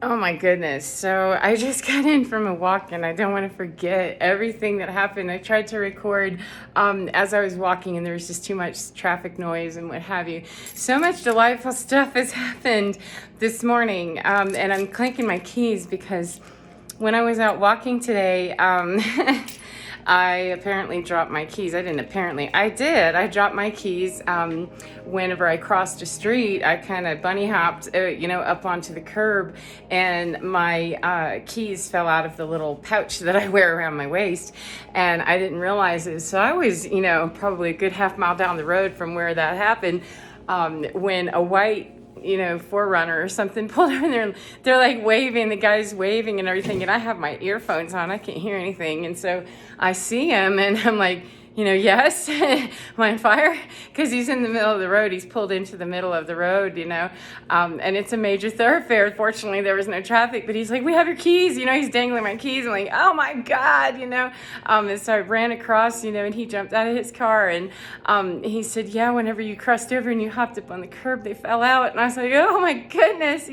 Oh my goodness. So I just got in from a walk and I don't want to forget everything that happened. I tried to record as I was walking and there was just too much traffic noise and what have you. So much delightful stuff has happened this morning. And I'm clinking my keys because when I was out walking today, I apparently dropped my keys. I didn't apparently. I did. I dropped my keys whenever I crossed a street. I kind of bunny hopped, up onto the curb, and my keys fell out of the little pouch that I wear around my waist, and I didn't realize it. So I was, probably a good half mile down the road from where that happened when a white forerunner or something pulled over and they're like waving, the guy's waving and everything, and I have my earphones on, I can't hear anything, and so I see him and I'm like, yes, am I on fire? Because he's in the middle of the road. He's pulled into the middle of the road, and it's a major thoroughfare. Fortunately, there was no traffic, but he's like, we have your keys, he's dangling my keys. I'm like, oh my God, and so I ran across, and he jumped out of his car and he said, yeah, whenever you crossed over and you hopped up on the curb, they fell out. And I was like, oh my goodness,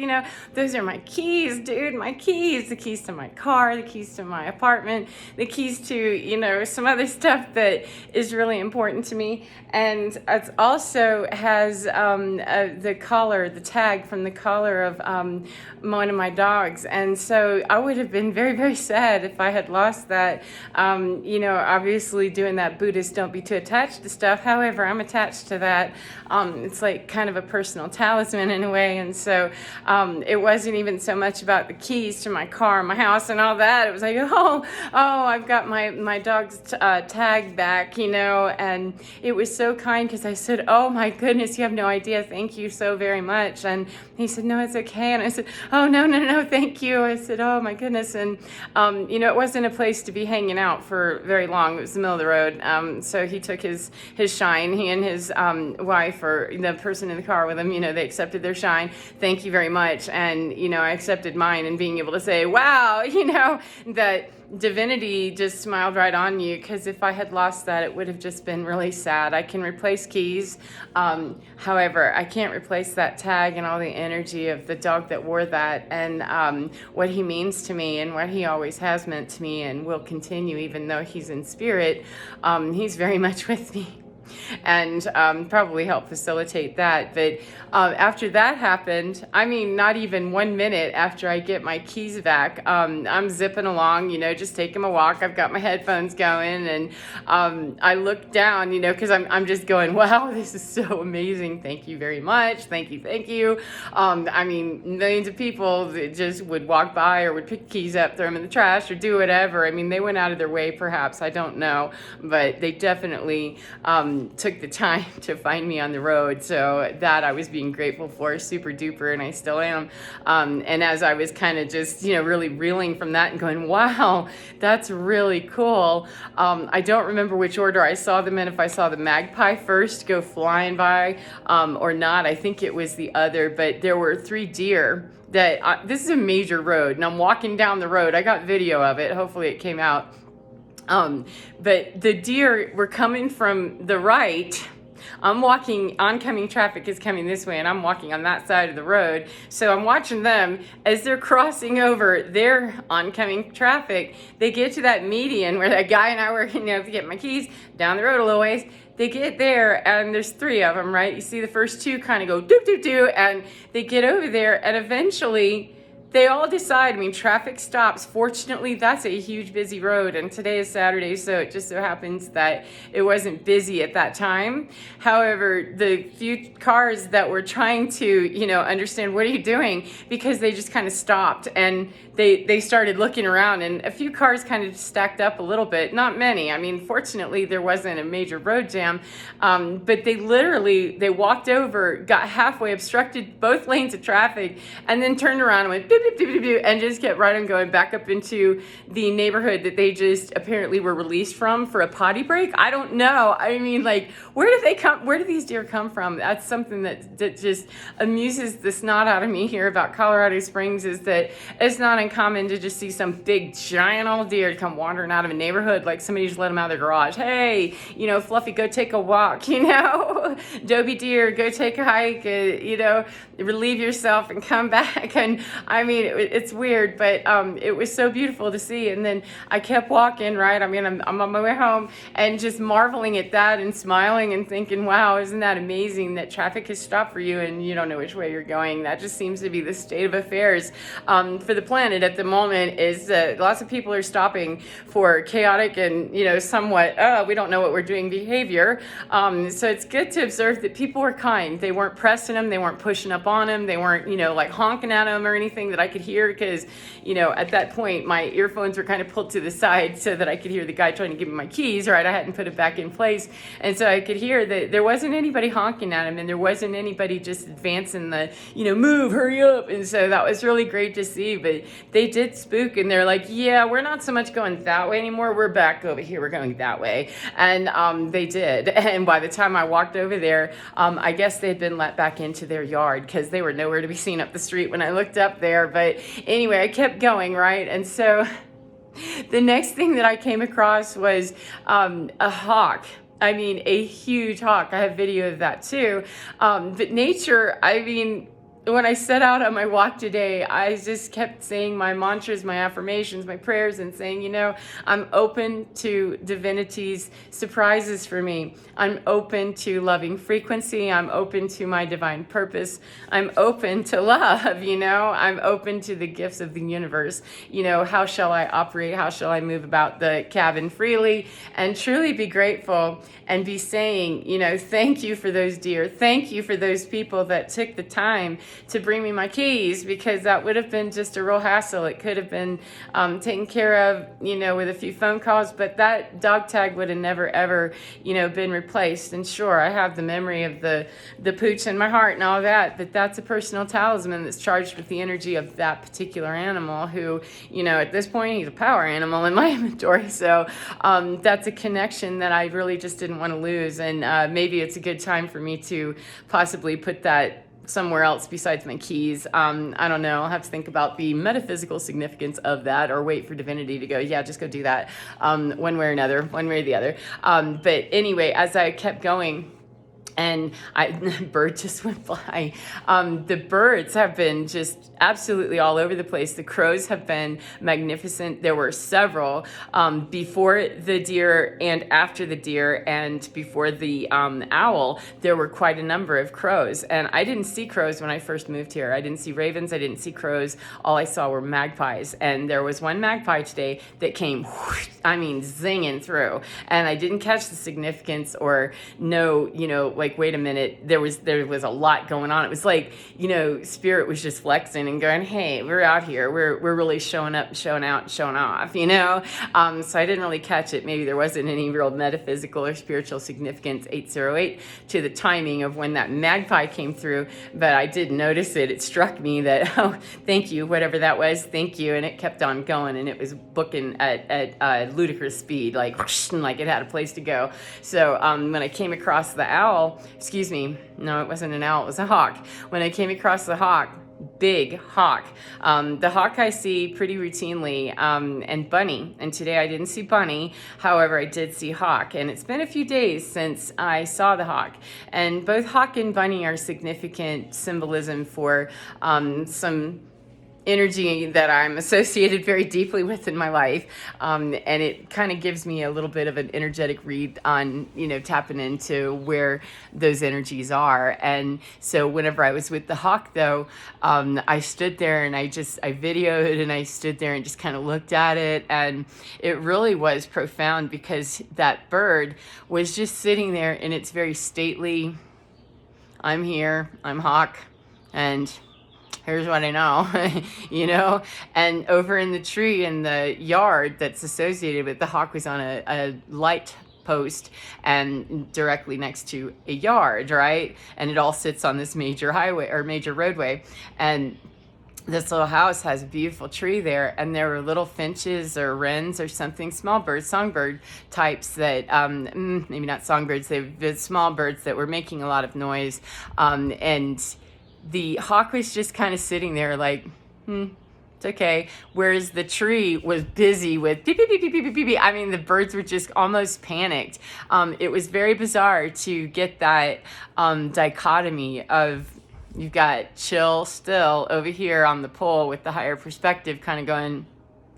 those are my keys, dude, my keys, the keys to my car, the keys to my apartment, the keys to, some other stuff that is really important to me. And it also has the collar, the tag from the collar of one of my dogs. And so I would have been very, very sad if I had lost that. Obviously doing that Buddhist don't be too attached to stuff. However, I'm attached to that. It's like kind of a personal talisman in a way. And so it wasn't even so much about the keys to my car, my house and all that. It was like, oh, I've got my dog's tag back, and it was so kind because I said, oh my goodness, you have no idea. Thank you so very much. And he said, no, it's okay. And I said, oh, no, thank you. I said, oh my goodness. And, it wasn't a place to be hanging out for very long. It was the middle of the road. So he took his shine, he and his wife or the person in the car with him, they accepted their shine. Thank you very much. And, I accepted mine, and being able to say, wow, that divinity just smiled right on you, because if I had lost that, it would have just been really sad. I can replace keys. However, I can't replace that tag and all the energy of the dog that wore that, and what he means to me and what he always has meant to me and will continue, even though he's in spirit. He's very much with me. And probably help facilitate that. But after that happened, not even 1 minute after I get my keys back, I'm zipping along, just taking a walk. I've got my headphones going, and I look down, because I'm just going, wow, this is so amazing. Thank you very much. Thank you. Millions of people that just would walk by or would pick keys up, throw them in the trash, or do whatever. They went out of their way, perhaps. I don't know. But they definitely took the time to find me on the road, so that I was being grateful for, super duper, and I still am. And as I was kind of just really reeling from that and going, wow, that's really cool. I don't remember which order I saw them in, if I saw the magpie first go flying by or not. I think it was the other, but there were 3 deer that this is a major road, and I'm walking down the road. I got video of it, hopefully it came out. But the deer were coming from the right. I'm walking, oncoming traffic is coming this way, and I'm walking on that side of the road. So I'm watching them as they're crossing over their oncoming traffic. They get to that median where that guy and I were, to get my keys down the road a little ways. They get there, and there's 3 of them, right? You see the first 2 kind of go doop, doop, doop, and they get over there, and eventually they all decide, traffic stops. Fortunately, that's a huge busy road, and today is Saturday, so it just so happens that it wasn't busy at that time. However, the few cars that were trying to, understand, what are you doing? Because they just kind of stopped, and they started looking around, and a few cars kind of stacked up a little bit. Not many. Fortunately, there wasn't a major road jam, but they walked over, got halfway, obstructed both lanes of traffic, and then turned around and went beep, beep, beep, beep, beep, and just kept right on going back up into the neighborhood that they just apparently were released from for a potty break. I don't know. where do they come? Where do these deer come from? That's something that just amuses the snot out of me here about Colorado Springs, is that it's not uncommon to just see some big giant old deer come wandering out of a neighborhood, like somebody just let them out of their garage. Hey, you know, Fluffy, go take a walk, you know, Dobie deer, go take a hike, you know, relieve yourself and come back. And I mean, it's weird, but it was so beautiful to see. And then I kept walking, right? I mean, I'm on my way home and just marveling at that and smiling and thinking, wow, isn't that amazing that traffic has stopped for you and you don't know which way you're going. That just seems to be the state of affairs for the planet at the moment, is that lots of people are stopping for chaotic and, you know, somewhat, we don't know what we're doing behavior. So it's good to observe that people were kind. They weren't pressing them. They weren't pushing up on them. They weren't, you know, like honking at them or anything that I could hear, because, you know, at that point my earphones were kind of pulled to the side so that I could hear the guy trying to give me my keys, right? I hadn't put it back in place. And so I could hear that there wasn't anybody honking at him, and there wasn't anybody just advancing the, you know, move, hurry up. And so that was really great to see. But they did spook, and they're like, yeah, we're not so much going that way anymore. We're back over here. We're going that way. And they did. And by the time I walked over there, I guess they'd been let back into their yard, because they were nowhere to be seen up the street when I looked up there. But anyway, I kept going, right? And so the next thing that I came across was a hawk. I mean, a huge hawk. I have video of that too. But nature, I mean, when I set out on my walk today, I just kept saying my mantras, my affirmations, my prayers, and saying, you know, I'm open to divinity's surprises for me. I'm open to loving frequency. I'm open to my divine purpose. I'm open to love, you know, I'm open to the gifts of the universe. You know, how shall I operate? How shall I move about the cabin freely and truly be grateful and be saying, you know, thank you for those deer. Thank you for those people that took the time to bring me my keys, because that would have been just a real hassle. It could have been taken care of, you know, with a few phone calls, but that dog tag would have never, ever, you know, been replaced. And sure, I have the memory of the pooch in my heart and all that, but that's a personal talisman that's charged with the energy of that particular animal, who, you know, at this point, he's a power animal in my inventory. So that's a connection that I really just didn't want to lose. And maybe it's a good time for me to possibly put that somewhere else besides my keys. I don't know. I'll have to think about the metaphysical significance of that, or wait for divinity to go, yeah, just go do that, one way or another, one way or the other. But anyway, as I kept going, and bird just went by. The birds have been just absolutely all over the place. The crows have been magnificent. There were several before the deer and after the deer, and before the owl, there were quite a number of crows. And I didn't see crows when I first moved here. I didn't see ravens. I didn't see crows. All I saw were magpies. And there was one magpie today that came, whoosh, I mean, zinging through. And I didn't catch the significance or know, you know, like, wait a minute, there was a lot going on. It was like, you know, spirit was just flexing and going, hey, we're out here. We're really showing up, showing out, showing off, you know? So I didn't really catch it. Maybe there wasn't any real metaphysical or spiritual significance, 808, to the timing of when that magpie came through, but I did notice it. It struck me that, oh, thank you, whatever that was, thank you. And it kept on going, and it was booking at ludicrous speed, like, whoosh, like it had a place to go. So when I came across the owl, excuse me, no, it wasn't an owl, it was a hawk. When I came across the hawk, big hawk. The hawk I see pretty routinely, and bunny. And today I didn't see bunny. However, I did see hawk. And it's been a few days since I saw the hawk. And both hawk and bunny are significant symbolism for some energy that I'm associated very deeply with in my life. And it kind of gives me a little bit of an energetic read on, you know, tapping into where those energies are. And so whenever I was with the hawk, though, I stood there and I videoed, and I stood there and just kind of looked at it. And it really was profound, because that bird was just sitting there in its very stately, I'm here, I'm hawk, and here's what I know, you know, and over in the tree in the yard that's associated with the hawk was on a light post and directly next to a yard, right? And it all sits on this major highway or major roadway. And this little house has a beautiful tree there, and there were little finches or wrens or something, small birds, songbird types that, maybe not songbirds, they were small birds that were making a lot of noise. And the hawk was just kind of sitting there like, it's okay. Whereas the tree was busy with beep, beep, beep, beep, beep, beep, beep, beep. I mean, the birds were just almost panicked. It was very bizarre to get that dichotomy of, you've got chill still over here on the pole with the higher perspective kind of going,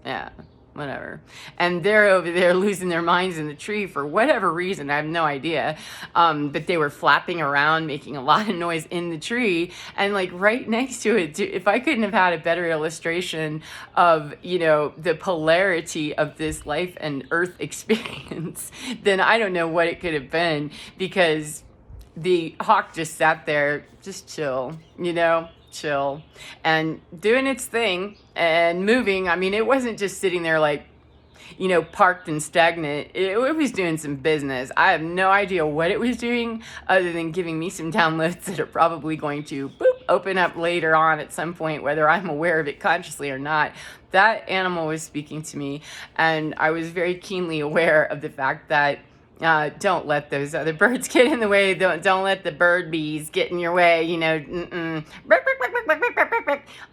yeah, whatever. And they're over there losing their minds in the tree for whatever reason. I have no idea. But they were flapping around, making a lot of noise in the tree. And like right next to it, if I couldn't have had a better illustration of, the polarity of this life and earth experience, then I don't know what it could have been, because the hawk just sat there, just chill, chill, and doing its thing and moving. I mean, it wasn't just sitting there like, parked and stagnant. It was doing some business. I have no idea what it was doing other than giving me some downloads that are probably going to open up later on at some point, whether I'm aware of it consciously or not. That animal was speaking to me, and I was very keenly aware of the fact that don't let those other birds get in the way. Don't let the bird bees get in your way.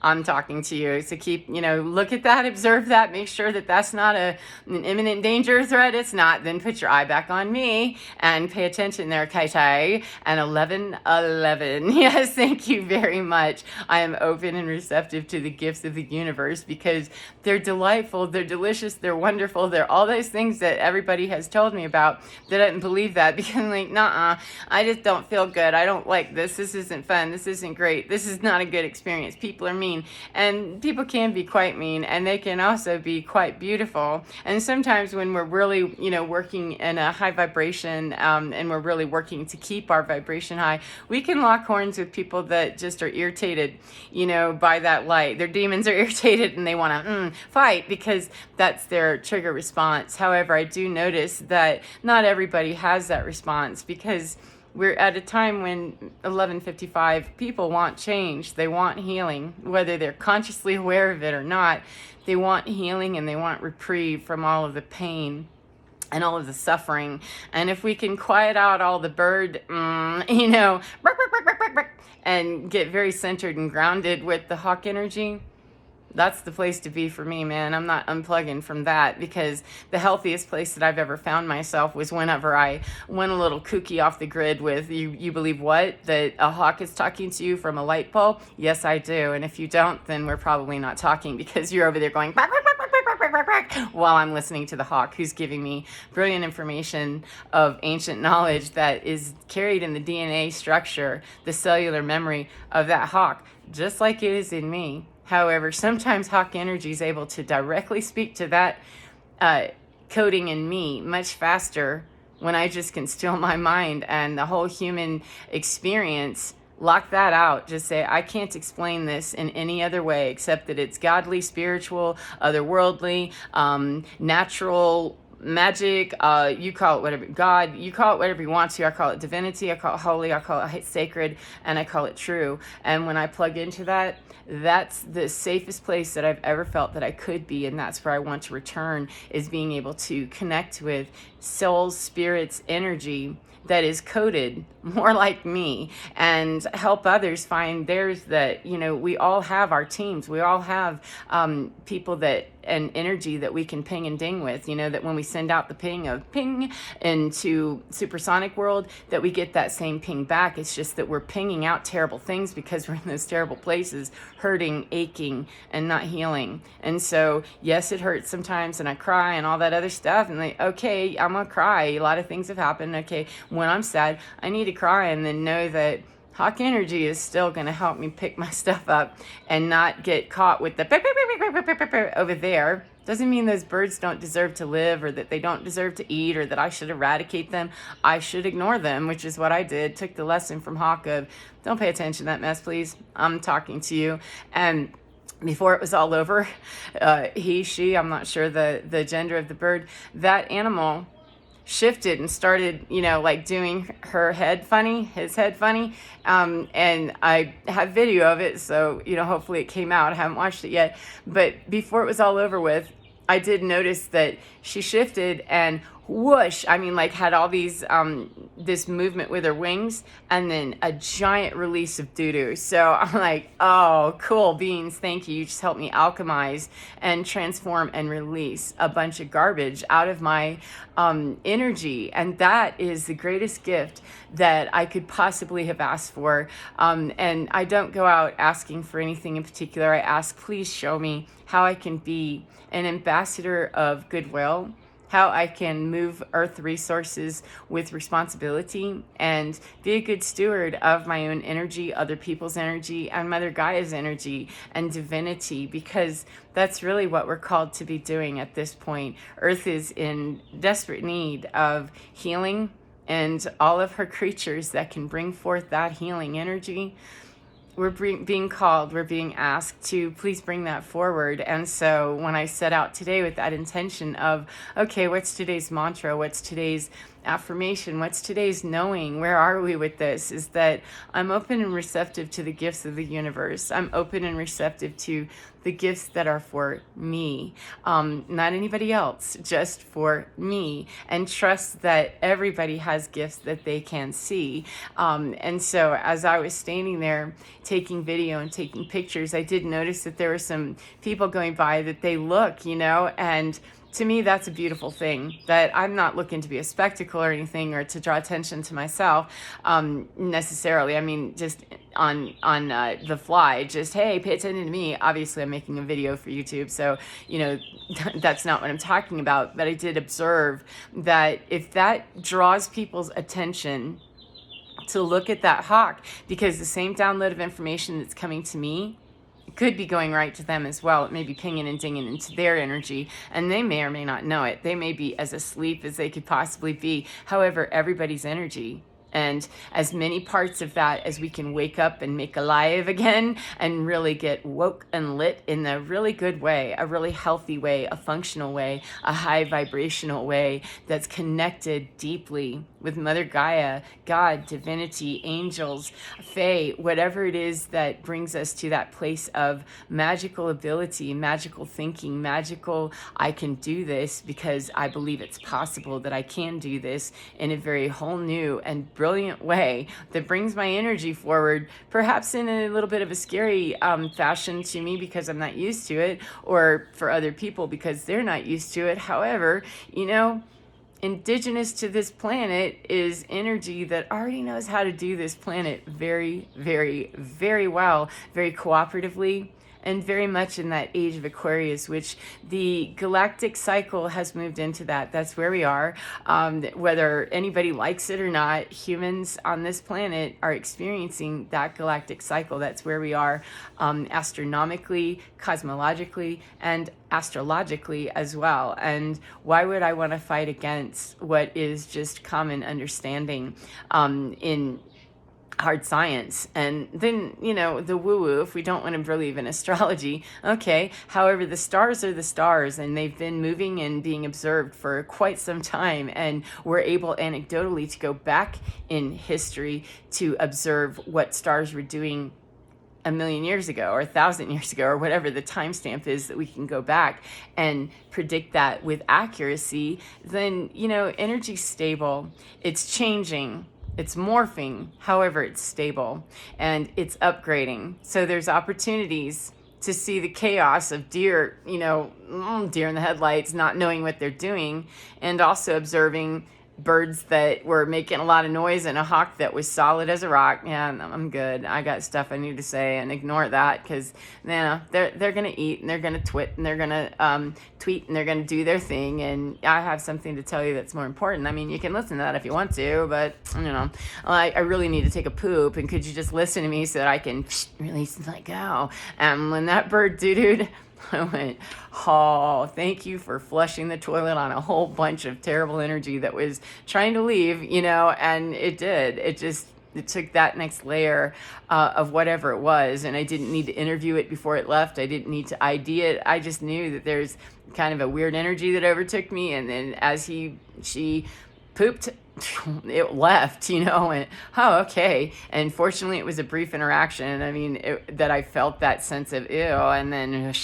I'm talking to you. So keep, look at that, observe that, make sure that that's not an imminent danger threat. It's not. Then put your eye back on me and pay attention there, Kai. And 1111. Yes, thank you very much. I am open and receptive to the gifts of the universe, because they're delightful, they're delicious, they're wonderful, they're all those things that everybody has told me about. That I didn't believe that, because I'm like, nah, I just don't feel good. I don't like this. This isn't fun. This isn't great. This is not a good experience. People are mean, and people can be quite mean, and they can also be quite beautiful. And sometimes when we're really, working in a high vibration, and we're really working to keep our vibration high, we can lock horns with people that just are irritated, by that light. Their demons are irritated and they want to fight, because that's their trigger response. However, I do notice that not everybody has that response, because we're at a time when 1155 people want change. They want healing, whether they're consciously aware of it or not. They want healing, and they want reprieve from all of the pain and all of the suffering. And if we can quiet out all the bird, and get very centered and grounded with the hawk energy, that's the place to be for me, man. I'm not unplugging from that, because the healthiest place that I've ever found myself was whenever I went a little kooky off the grid with, you believe what? That a hawk is talking to you from a light pole? Yes, I do. And if you don't, then we're probably not talking, because you're over there going while I'm listening to the hawk, who's giving me brilliant information of ancient knowledge that is carried in the DNA structure, the cellular memory of that hawk, just like it is in me. However, sometimes hawk energy is able to directly speak to that coding in me much faster when I just can still my mind and the whole human experience. Lock that out. Just say, I can't explain this in any other way except that it's godly, spiritual, otherworldly, natural, magic, you call it whatever, God, you call it whatever you want to. I call it divinity, I call it holy, I call it sacred, and I call it true. And when I plug into that, that's the safest place that I've ever felt that I could be, and that's where I want to return, is being able to connect with soul's, spirit's energy that is coded more like me, and help others find theirs. That, we all have our teams, we all have people that, and energy that we can ping and ding with, that when we send out the ping of ping into supersonic world, that we get that same ping back. It's just that we're pinging out terrible things because we're in those terrible places, hurting, aching, and not healing. And so, yes, it hurts sometimes, and I cry and all that other stuff, and okay, I'm gonna cry. A lot of things have happened. Okay, when I'm sad, I need to cry, and then know that hawk energy is still going to help me pick my stuff up and not get caught with the over there. Doesn't mean those birds don't deserve to live, or that they don't deserve to eat, or that I should eradicate them. I should ignore them, which is what I did. Took the lesson from hawk of, don't pay attention to that mess, please. I'm talking to you. And before it was all over, he, she, I'm not sure the gender of the bird, that animal shifted and started, like doing his head funny. And I have video of it, so, hopefully it came out. I haven't watched it yet. But before it was all over with, I did notice that she shifted and whoosh, like had all these, this movement with her wings, and then a giant release of doo-doo. So I'm like, oh, cool beans. Thank you. You just helped me alchemize and transform and release a bunch of garbage out of my energy. And that is the greatest gift that I could possibly have asked for. And I don't go out asking for anything in particular. I ask, please show me how I can be an ambassador of goodwill, how I can move earth resources with responsibility and be a good steward of my own energy, other people's energy, and Mother Gaia's energy and divinity, because that's really what we're called to be doing at this point. Earth is in desperate need of healing, and all of her creatures that can bring forth that healing energy, we're being called, we're being asked to please bring that forward. And so when I set out today with that intention of, okay, what's today's mantra? What's today's affirmation? What's today's knowing? Where are we with this? Is that I'm open and receptive to the gifts of the universe. I'm open and receptive to the gifts that are for me, not anybody else, just for me, and trust that everybody has gifts that they can see. And so as I was standing there taking video and taking pictures, I did notice that there were some people going by that they look, and to me, that's a beautiful thing, that I'm not looking to be a spectacle or anything or to draw attention to myself necessarily. I mean, just on the fly, just, hey, pay attention to me. Obviously, I'm making a video for YouTube, so, that's not what I'm talking about. But I did observe that if that draws people's attention to look at that hawk, because the same download of information that's coming to me could be going right to them as well. It may be pinging and dinging into their energy, and they may or may not know it. They may be as asleep as they could possibly be. However, everybody's energy, and as many parts of that as we can wake up and make alive again and really get woke and lit in a really good way, a really healthy way, a functional way, a high vibrational way that's connected deeply with Mother Gaia, God, divinity, angels, fae, whatever it is that brings us to that place of magical ability, magical thinking, magical, I can do this because I believe it's possible that I can do this in a very whole new and brilliant way that brings my energy forward, perhaps in a little bit of a scary fashion to me because I'm not used to it, or for other people because they're not used to it. However, indigenous to this planet is energy that already knows how to do this planet very, very, very well, very cooperatively, and very much in that age of Aquarius, which the galactic cycle has moved into that. That's where we are. Whether anybody likes it or not, humans on this planet are experiencing that galactic cycle. That's where we are astronomically, cosmologically, and astrologically as well. And why would I want to fight against what is just common understanding in hard science? And then, the woo-woo, if we don't want to believe in astrology, okay. However, the stars are the stars, and they've been moving and being observed for quite some time, and we're able anecdotally to go back in history to observe what stars were doing 1,000,000 years ago or 1,000 years ago, or whatever the timestamp is that we can go back and predict that with accuracy. Then, energy's stable, it's changing, it's morphing, however, it's stable, and it's upgrading. So there's opportunities to see the chaos of deer in the headlights, not knowing what they're doing, and also observing birds that were making a lot of noise and a hawk that was solid as a rock. Yeah, I'm good. I got stuff I need to say, and ignore that, because they're going to eat, and they're going to twit, and they're going to tweet, and they're going to do their thing, and I have something to tell you that's more important. I mean, you can listen to that if you want to, but I really need to take a poop, and could you just listen to me so that I can release and let go? And when that bird doo-dooed, I went, oh, thank you for flushing the toilet on a whole bunch of terrible energy that was trying to leave, and it did. It took that next layer of whatever it was, and I didn't need to interview it before it left. I didn't need to ID it. I just knew that there's kind of a weird energy that overtook me, and then as she pooped, it left, and oh, okay. And fortunately, it was a brief interaction. I mean, that I felt that sense of ew, and then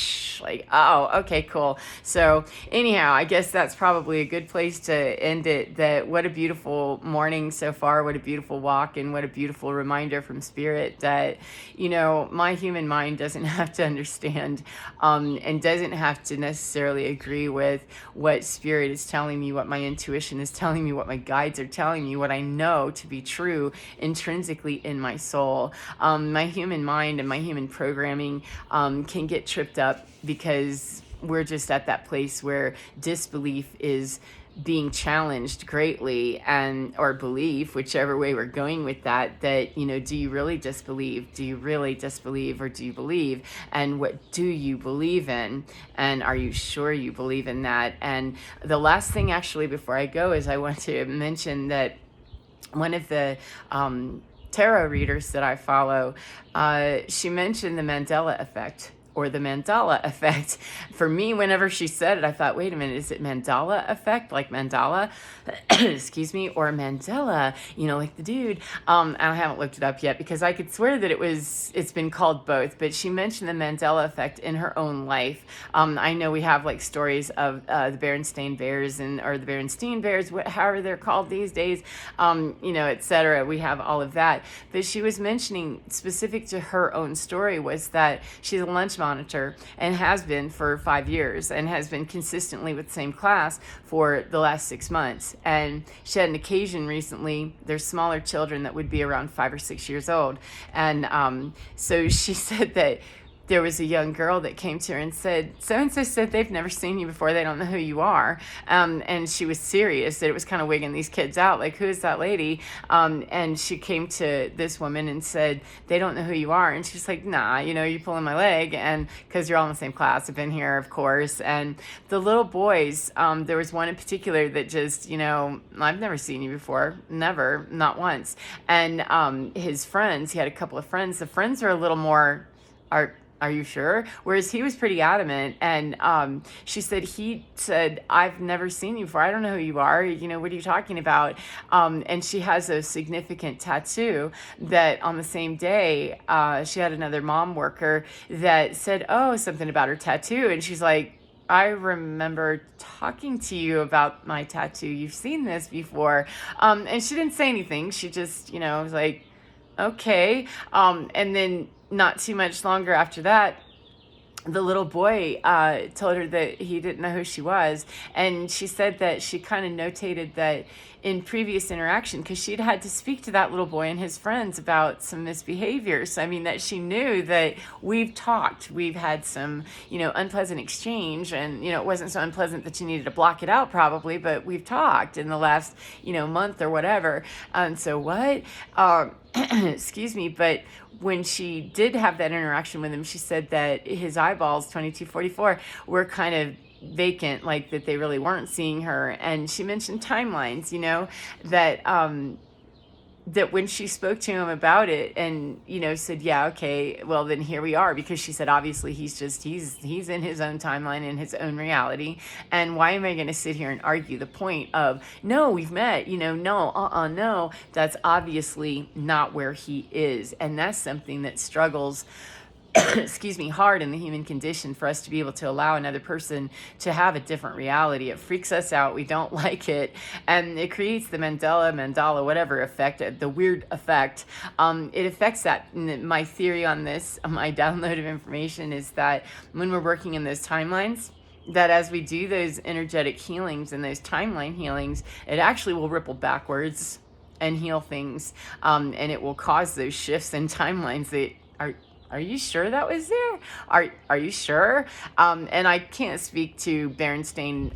like, oh, okay, cool. So anyhow, I guess that's probably a good place to end it. That what a beautiful morning so far. What a beautiful walk, and what a beautiful reminder from Spirit that my human mind doesn't have to understand, and doesn't have to necessarily agree with what Spirit is telling me, what my intuition is telling me, what my guides are telling me, what I know to be true intrinsically in my soul. My human mind and my human programming can get tripped up because we're just at that place where disbelief is being challenged greatly, or belief, whichever way we're going with that, do you really disbelieve? Do you really disbelieve, or do you believe? And what do you believe in? And are you sure you believe in that? And the last thing actually before I go is I want to mention that one of the tarot readers that I follow, she mentioned the Mandela effect, or the Mandala effect. For me, whenever she said it, I thought, wait a minute, is it Mandala effect, like Mandala, excuse me, or Mandela, like the dude? I haven't looked it up yet because I could swear that it's been called both, but she mentioned the Mandela effect in her own life. I know we have like stories of the Berenstain Bears or the Berenstein Bears, however they're called these days, etc. We have all of that. But she was mentioning, specific to her own story, was that she's a lunch monitor and has been for 5 years, and has been consistently with the same class for the last 6 months. And she had an occasion recently, there's smaller children that would be around 5 or 6 years old, and so she said that there was a young girl that came to her and said, so-and-so said they've never seen you before, they don't know who you are. And she was serious, that it was kind of wigging these kids out, like, who is that lady? And she came to this woman and said, they don't know who you are. And she's like, nah, you're pulling my leg, and because you're all in the same class, I've been here, of course. And the little boys, there was one in particular that just, I've never seen you before, never, not once. And his friends, he had a couple of friends, the friends are a little more, are you sure? Whereas he was pretty adamant. And she said, he said, I've never seen you before. I don't know who you are. What are you talking about? And she has a significant tattoo that on the same day, she had another mom worker that said, oh, something about her tattoo. And she's like, I remember talking to you about my tattoo. You've seen this before. And she didn't say anything. She just, was like, okay. And then not too much longer after that, the little boy told her that he didn't know who she was. And she said that she kind of notated that in previous interaction, because she'd had to speak to that little boy and his friends about some misbehaviors. I mean, that she knew that we've talked, we've had some, unpleasant exchange, and, it wasn't so unpleasant that you needed to block it out probably, but we've talked in the last, month or whatever. And so what? Excuse me, but when she did have that interaction with him, she said that his eyeballs, 2244, were kind of vacant, like that they really weren't seeing her. And she mentioned timelines, that when she spoke to him about it and, said, yeah, okay, well, then here we are. Because she said, obviously, he's in his own timeline, in his own reality. And why am I going to sit here and argue the point of, no, we've met, no, that's obviously not where he is. And that's something that struggles excuse me, hard in the human condition, for us to be able to allow another person to have a different reality. It freaks us out. We don't like it. And it creates the Mandala, whatever effect, the weird effect. It affects that. My theory on this, my download of information, is that when we're working in those timelines, that as we do those energetic healings and those timeline healings, it actually will ripple backwards and heal things. And it will cause those shifts in timelines that are you sure that was there? Are you sure? And I can't speak to Berenstein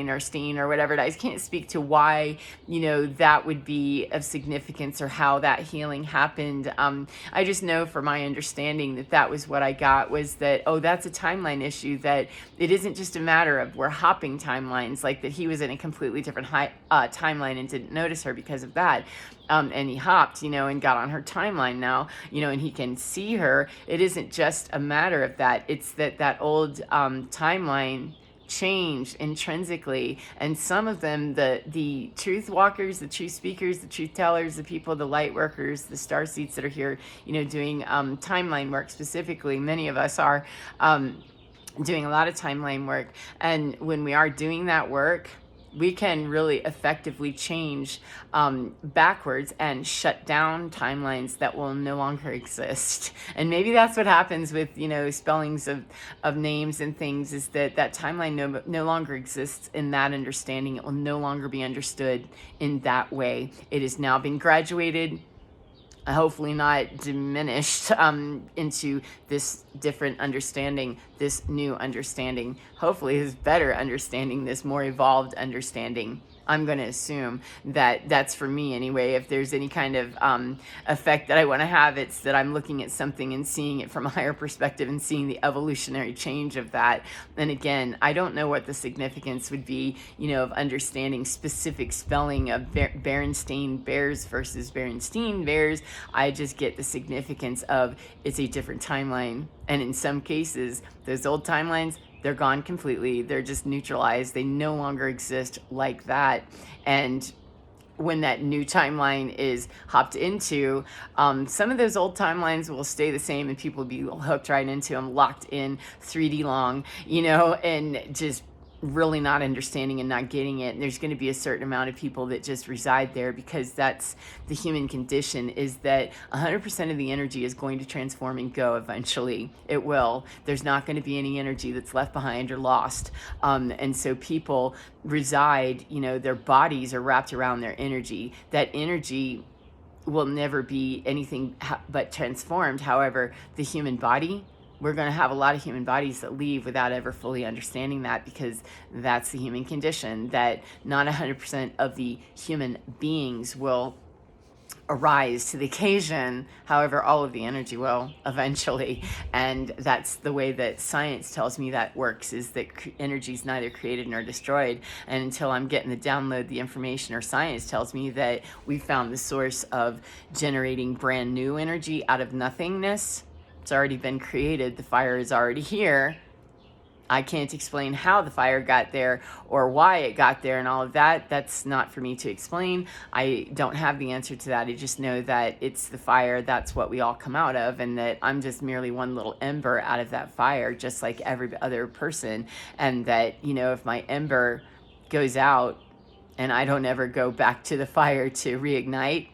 or Steen or whatever it is. I can't speak to why, that would be of significance or how that healing happened. I just know from my understanding that was what I got, was that, oh, that's a timeline issue, that it isn't just a matter of we're hopping timelines, like that he was in a completely different timeline and didn't notice her because of that. And he hopped, and got on her timeline now, and he can see her. It isn't just a matter of that. It's that old timeline change intrinsically, and some of them, the truth walkers, the truth speakers, the truth tellers, the people, the light workers, the star seeds that are here, doing timeline work specifically. Many of us are doing a lot of timeline work, and when we are doing that work, we can really effectively change backwards and shut down timelines that will no longer exist. And maybe that's what happens with, spellings of names and things, is that timeline no longer exists in that understanding. It will no longer be understood in that way. It has now been graduated, hopefully not diminished, into this different understanding, this new understanding, hopefully this better understanding, this more evolved understanding. I'm going to assume that that's for me anyway. If there's any kind of effect that I want to have, it's that I'm looking at something and seeing it from a higher perspective and seeing the evolutionary change of that. And again, I don't know what the significance would be, of understanding specific spelling of Berenstain Bears versus Berenstein Bears. I just get the significance of it's a different timeline. And in some cases, those old timelines, they're gone completely. They're just neutralized. They no longer exist like that. And when that new timeline is hopped into, some of those old timelines will stay the same, and people will be hooked right into them, locked in 3D long, and just really not understanding and not getting it. And there's going to be a certain amount of people that just reside there, because that's the human condition, is that 100% of the energy is going to transform and go eventually. It will. There's not going to be any energy that's left behind or lost. And so people reside, their bodies are wrapped around their energy. That energy will never be anything but transformed. However, the human body, we're going to have a lot of human bodies that leave without ever fully understanding that, because that's the human condition, that not 100% of the human beings will arise to the occasion. However, all of the energy will eventually. And that's the way that science tells me that works, is that energy is neither created nor destroyed. And until I'm getting to download the information, or science tells me that we found the source of generating brand new energy out of nothingness, it's already been created. The fire is already here. I can't explain how the fire got there or why it got there and all of that. That's not for me to explain. I don't have the answer to that. I just know that it's the fire. That's what we all come out of, and that I'm just merely one little ember out of that fire, just like every other person. And that, if my ember goes out and I don't ever go back to the fire to reignite,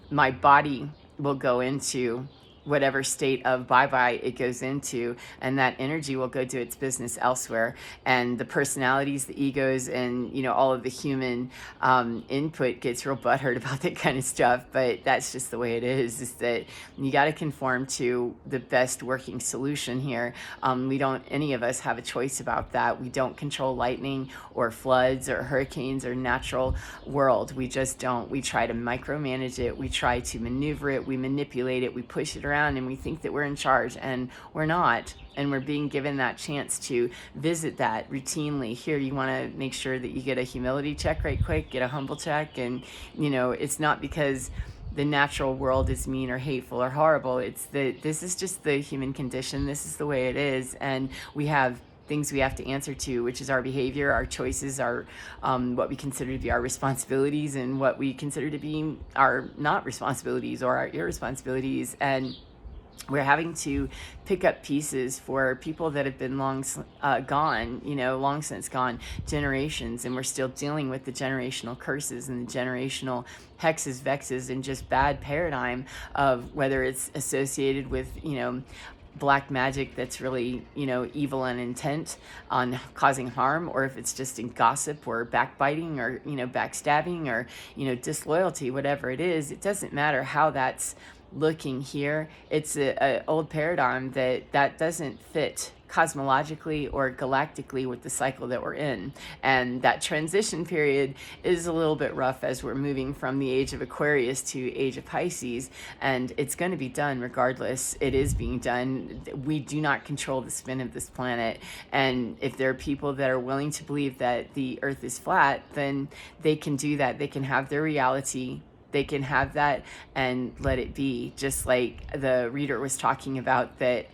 my body will go into whatever state of bye-bye it goes into, and that energy will go do its business elsewhere. And the personalities, the egos, and all of the human input gets real butthurt about that kind of stuff, but that's just the way it is that you got to conform to the best working solution here. We don't, any of us, have a choice about that. We don't control lightning or floods or hurricanes or natural world. We just don't. We try to micromanage it. We try to maneuver it. We manipulate it. We push it around, and we think that we're in charge, and we're not. And we're being given that chance to visit that routinely. Here, you want to make sure that you get a humility check right quick, get a humble check. And it's not because the natural world is mean or hateful or horrible. It's that this is just the human condition. This is the way it is. And we have things we have to answer to, which is our behavior, our choices, our what we consider to be our responsibilities, and what we consider to be our not responsibilities or our irresponsibilities. And we're having to pick up pieces for people that have been long gone, long since gone, generations, and we're still dealing with the generational curses and the generational hexes, vexes, and just bad paradigm of whether it's associated with, black magic that's really, evil and intent on causing harm, or if it's just in gossip or backbiting or, backstabbing or, disloyalty, whatever it is. It doesn't matter how that's looking here. It's a old paradigm that doesn't fit cosmologically or galactically with the cycle that we're in. And that transition period is a little bit rough as we're moving from the age of Aquarius to age of Pisces, and it's going to be done regardless. It is being done. We do not control the spin of this planet, and if there are people that are willing to believe that the earth is flat, then they can do that. They can have their reality. They can have that and let it be. Just like the reader was talking about that,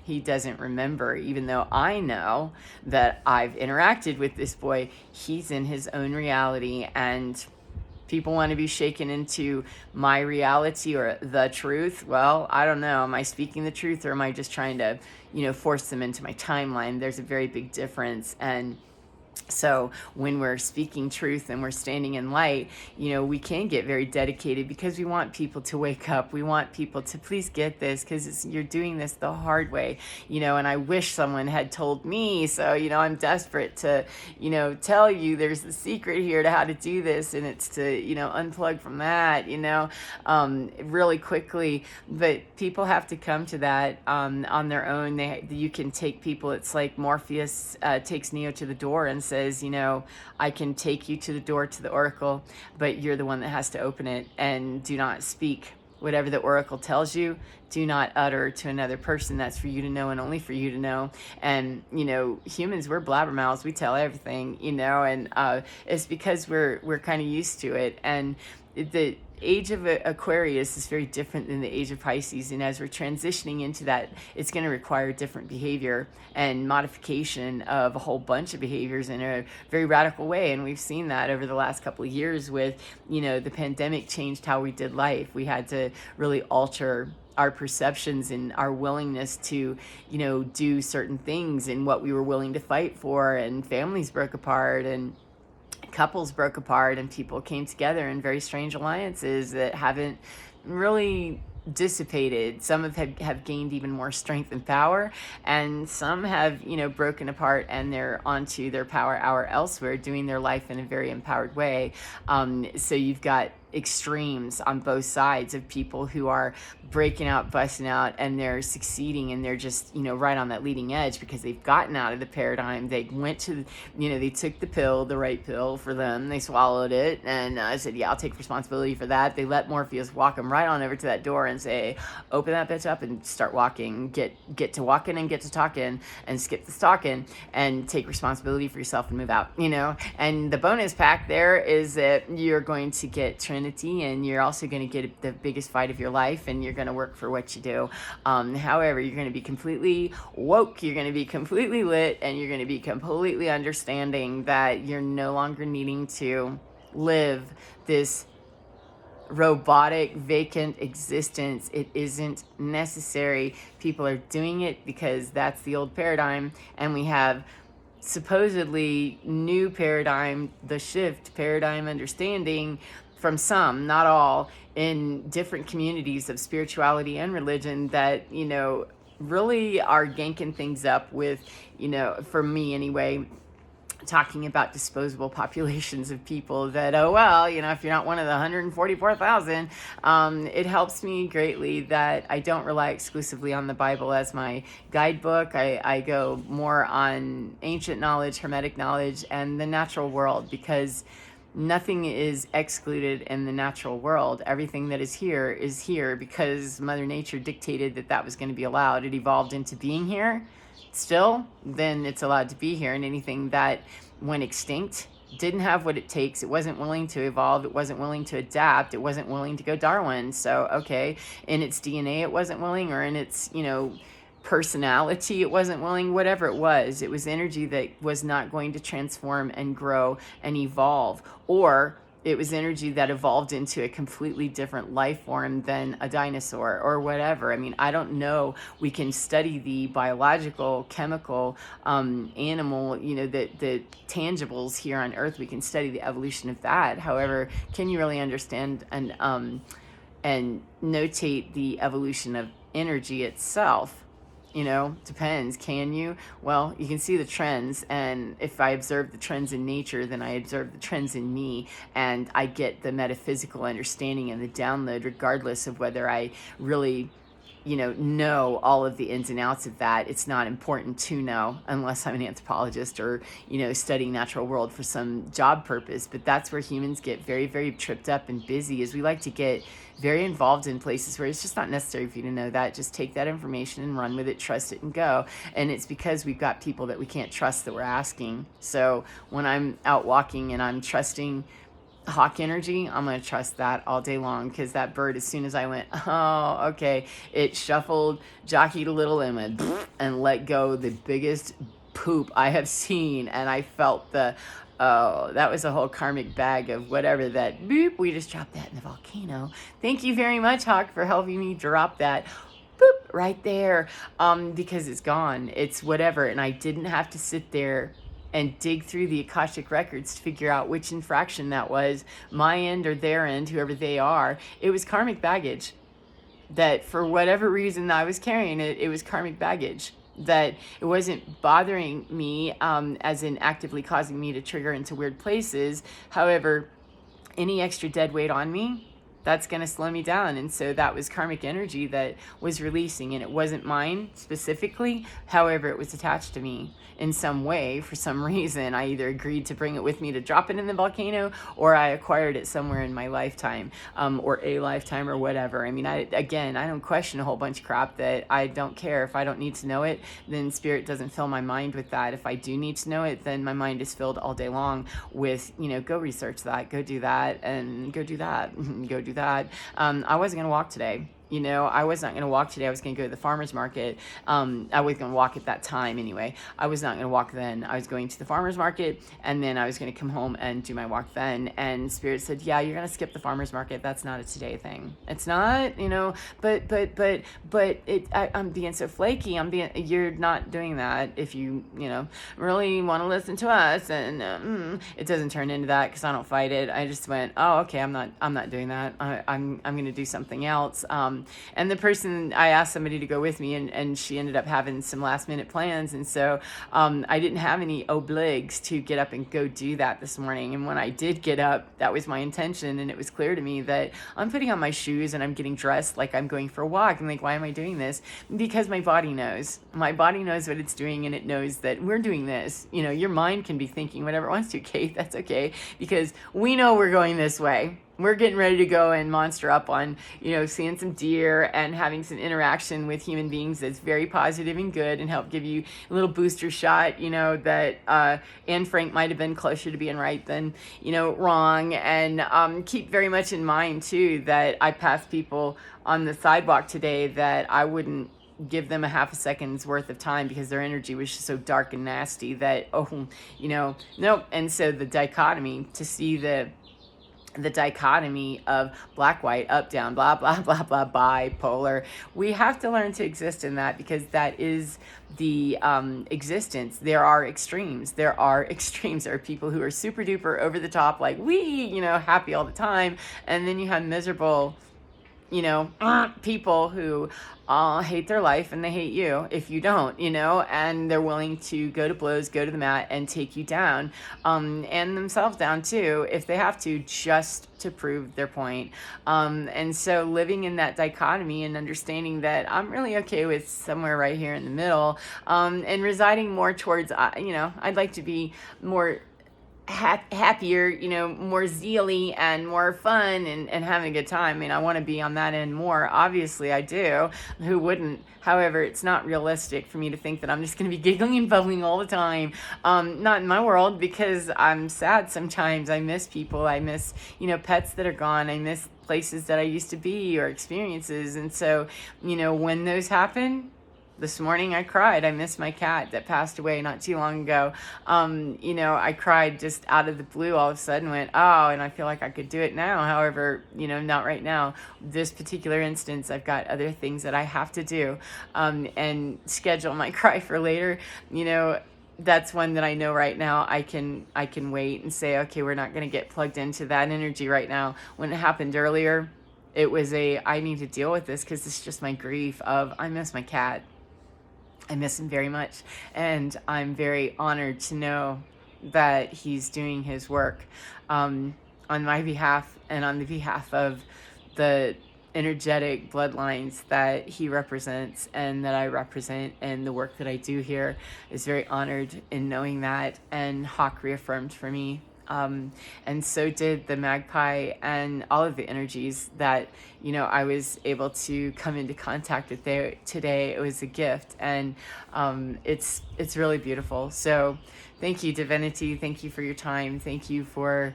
he doesn't remember, even though I know that I've interacted with this boy. He's in his own reality, and people want to be shaken into my reality or the truth. Well, I don't know. Am I speaking the truth, or am I just trying to, force them into my timeline? There's a very big difference. And so when we're speaking truth and we're standing in light, we can get very dedicated because we want people to wake up. We want people to please get this, because you're doing this the hard way, and I wish someone had told me. So, I'm desperate to, tell you there's the secret here to how to do this. And it's to, unplug from that, really quickly. But people have to come to that on their own. You can take people. It's like Morpheus takes Neo to the door and says, I can take you to the door to the oracle, but you're the one that has to open it, and do not speak. Whatever the oracle tells you, do not utter to another person. That's for you to know, and only for you to know. And, humans, we're blabbermouths. We tell everything, and it's because we're kind of used to it. And the age of Aquarius is very different than the age of Pisces, and as we're transitioning into that, it's going to require different behavior and modification of a whole bunch of behaviors in a very radical way. And we've seen that over the last couple of years with, the pandemic changed how we did life. We had to really alter our perceptions and our willingness to, do certain things, and what we were willing to fight for. And families broke apart, and couples broke apart, and people came together in very strange alliances that haven't really dissipated. Some have gained even more strength and power, and some have broken apart, and they're onto their power hour elsewhere, doing their life in a very empowered way. So you've got extremes on both sides of people who are breaking out, busting out, and they're succeeding, and they're just right on that leading edge because they've gotten out of the paradigm. They went to they took the pill, the right pill for them. They swallowed it, and I said, yeah, I'll take responsibility for that. They let Morpheus walk them right on over to that door and say, open that bitch up and start walking. Get to walking and get to talking, and skip the stalking, and take responsibility for yourself and move out. And the bonus pack there is that you're going to get Trinity, and you're also going to get the biggest fight of your life, and you're going to work for what you do. However, you're going to be completely woke, you're going to be completely lit, and you're going to be completely understanding that you're no longer needing to live this robotic, vacant existence. It isn't necessary. People are doing it because that's the old paradigm, and we have supposedly new paradigm, the shift paradigm understanding from some, not all, in different communities of spirituality and religion that, really are yanking things up with, for me anyway, talking about disposable populations of people that, oh, well, if you're not one of the 144,000, it helps me greatly that I don't rely exclusively on the Bible as my guidebook. I go more on ancient knowledge, Hermetic knowledge, and the natural world, because nothing is excluded in the natural world. Everything that is here because Mother Nature dictated that was going to be allowed. It evolved into being here still, then it's allowed to be here. And anything that went extinct didn't have what it takes. It wasn't willing to evolve. It wasn't willing to adapt. It wasn't willing to go Darwin. So, okay, in its DNA, it wasn't willing, or in its, personality, it wasn't willing. Whatever it was energy that was not going to transform and grow and evolve, or it was energy that evolved into a completely different life form than a dinosaur or whatever. I mean, I don't know. We can study the biological, chemical, animal, the tangibles here on Earth. We can study the evolution of that. However, can you really understand and notate the evolution of energy itself? Depends. Can you? Well, you can see the trends, and if I observe the trends in nature, then I observe the trends in me, and I get the metaphysical understanding and the download, regardless of whether I really know all of the ins and outs of that. It's not important to know unless I'm an anthropologist or, studying natural world for some job purpose. But that's where humans get very, very tripped up and busy, is we like to get very involved in places where it's just not necessary for you to know that. Just take that information and run with it, trust it, and go. And it's because we've got people that we can't trust that we're asking. So when I'm out walking and I'm trusting Hawk energy, I'm going to trust that all day long, because that bird, as soon as I went, oh, okay, it shuffled, jockeyed a little, and went and let go the biggest poop I have seen. And I felt the, oh, that was a whole karmic bag of whatever that boop. We just dropped that in the volcano. Thank you very much, Hawk, for helping me drop that boop right there, because it's gone. It's whatever. And I didn't have to sit there and dig through the Akashic records to figure out which infraction that was, my end or their end, whoever they are. It was karmic baggage that, for whatever reason I was carrying it, it was karmic baggage. That it wasn't bothering me, as in actively causing me to trigger into weird places. However, any extra dead weight on me, that's going to slow me down. And so that was karmic energy that was releasing, and it wasn't mine specifically. However, it was attached to me in some way. For some reason, I either agreed to bring it with me to drop it in the volcano, or I acquired it somewhere in my lifetime, or a lifetime, or whatever. I mean, I don't question a whole bunch of crap that I don't care. If I don't need to know it, then spirit doesn't fill my mind with that. If I do need to know it, then my mind is filled all day long with, go research that, go do that, and go do that, go do that. I wasn't going to walk today. I was not going to walk today. I was going to go to the farmer's market. I was going to walk at that time anyway. I was not going to walk then. I was going to the farmer's market, and then I was going to come home and do my walk then. And Spirit said, yeah, you're going to skip the farmer's market. That's not a today thing. It's not, but I'm being so flaky. You're not doing that if you, really want to listen to us. And it doesn't turn into that, because I don't fight it. I just went, oh, okay, I'm not doing that. I'm going to do something else. And the person, I asked somebody to go with me, and she ended up having some last minute plans. And so I didn't have any obligs to get up and go do that this morning. And when I did get up, that was my intention. And it was clear to me that I'm putting on my shoes and I'm getting dressed like I'm going for a walk. I'm like, why am I doing this? Because my body knows. My body knows what it's doing, and it knows that we're doing this. Your mind can be thinking whatever it wants to, Kate. That's okay, because we know we're going this way. We're getting ready to go and monster up on, seeing some deer and having some interaction with human beings that's very positive and good, and help give you a little booster shot, that Anne Frank might have been closer to being right than, wrong. And keep very much in mind, too, that I passed people on the sidewalk today that I wouldn't give them a half a second's worth of time, because their energy was just so dark and nasty that, nope. And so the dichotomy, to see the dichotomy of black, white, up, down, blah, blah, blah, blah, bipolar. We have to learn to exist in that, because that is the existence. There are extremes. There are people who are super duper over the top, like happy all the time. And then you have miserable, people who hate their life, and they hate you if you don't, and they're willing to go to blows, go to the mat, and take you down, and themselves down too, if they have to, just to prove their point. And so living in that dichotomy, and understanding that I'm really okay with somewhere right here in the middle, and residing more towards, I'd like to be more happier, more zeally and more fun, and having a good time. I mean, I want to be on that end more. Obviously, I do. Who wouldn't? However, it's not realistic for me to think that I'm just going to be giggling and bubbling all the time. Not in my world, because I'm sad sometimes. I miss people. I miss, pets that are gone. I miss places that I used to be, or experiences. And so, when those happen, this morning I cried. I miss my cat that passed away not too long ago. I cried just out of the blue. All of a sudden went, oh, and I feel like I could do it now. However, not right now. This particular instance, I've got other things that I have to do, and schedule my cry for later. That's one that I know right now I can wait and say, okay, we're not going to get plugged into that energy right now. When it happened earlier, it was I need to deal with this, because it's just my grief of, I miss my cat. I miss him very much, and I'm very honored to know that he's doing his work on my behalf, and on the behalf of the energetic bloodlines that he represents and that I represent, and the work that I do here is very honored in knowing that. And Hawk reaffirmed for me, and so did the magpie, and all of the energies that I was able to come into contact with there today. It was a gift, and it's really beautiful. So thank you, divinity. Thank you for your time. Thank you for